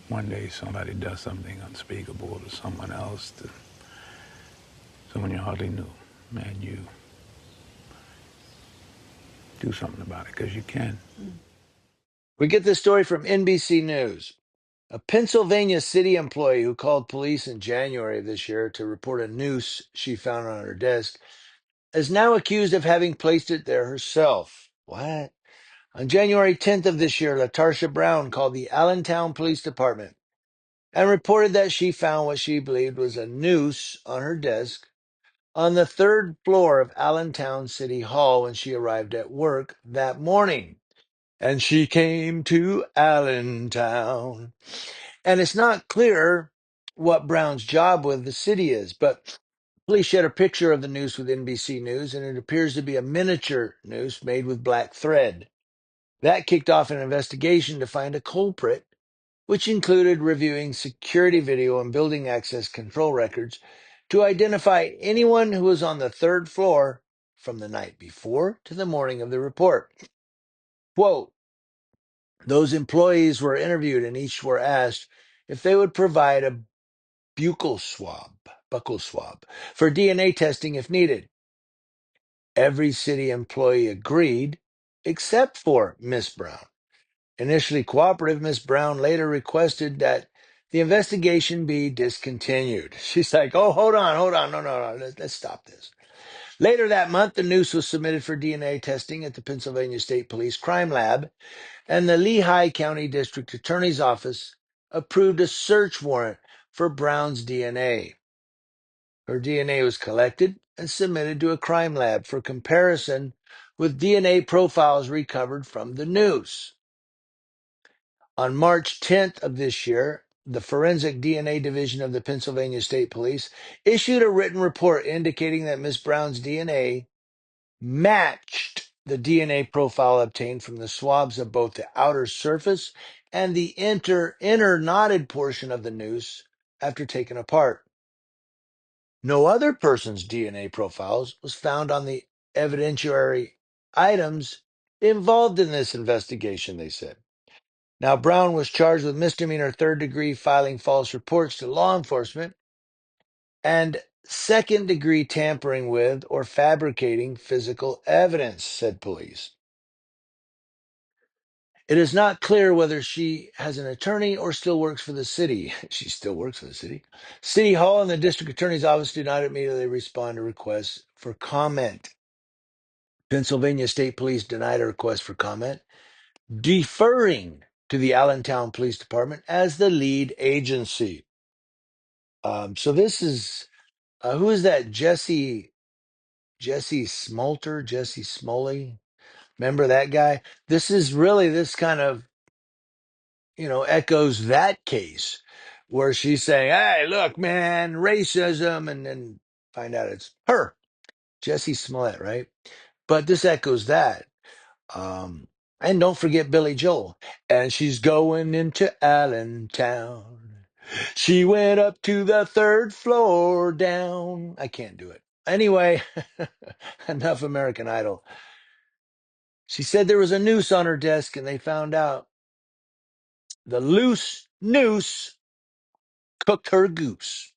one day somebody does something unspeakable to someone else, to someone you hardly knew, and you do something about it because you can. We get this story from NBC News. A Pennsylvania city employee who called police in January of this year to report a noose she found on her desk is now accused of having placed it there herself. What? On January 10th of this year, LaTarsha Brown called the Allentown Police Department and reported that she found what she believed was a noose on her desk on the third floor of Allentown City Hall when she arrived at work that morning. And she came to Allentown. And it's not clear what Brown's job with the city is, but police shared a picture of the noose with NBC News, and it appears to be a miniature noose made with black thread. That kicked off an investigation to find a culprit, which included reviewing security video and building access control records to identify anyone who was on the third floor from the night before to the morning of the report. Quote, those employees were interviewed and each were asked if they would provide a buccal swab for DNA testing if needed. Every city employee agreed except for Miss Brown. Initially cooperative, Miss Brown later requested that the investigation be discontinued. She's like, oh, hold on. No. Let's stop this. Later that month, the noose was submitted for DNA testing at the Pennsylvania State Police Crime Lab, and the Lehigh County District Attorney's Office approved a search warrant for Brown's DNA. Her DNA was collected and submitted to a crime lab for comparison with DNA profiles recovered from the noose. On March 10th of this year, the Forensic DNA Division of the Pennsylvania State Police issued a written report indicating that Miss Brown's DNA matched the DNA profile obtained from the swabs of both the outer surface and the inner knotted portion of the noose after taken apart. No other person's DNA profiles was found on the evidentiary items involved in this investigation, they said. Now, Brown was charged with misdemeanor third-degree filing false reports to law enforcement and second-degree tampering with or fabricating physical evidence, said police. It is not clear whether she has an attorney or still works for the city. She still works for the city. City Hall and the district attorney's office do not immediately respond to requests for comment. Pennsylvania State Police denied a request for comment, deferring to the Allentown Police Department as the lead agency. So this is who is that? Jesse Smolter, Jesse Smoley. Remember that guy? This is really this kind of echoes that case where she's saying, "Hey, look, man, racism," and then find out it's her, Jesse Smollett, right? But this echoes that. Um, and don't forget Billy Joel. And she's going into Allentown. She went up to the third floor down. I can't do it. Anyway, enough American Idol. She said there was a noose on her desk and they found out the loose noose cooked her goose.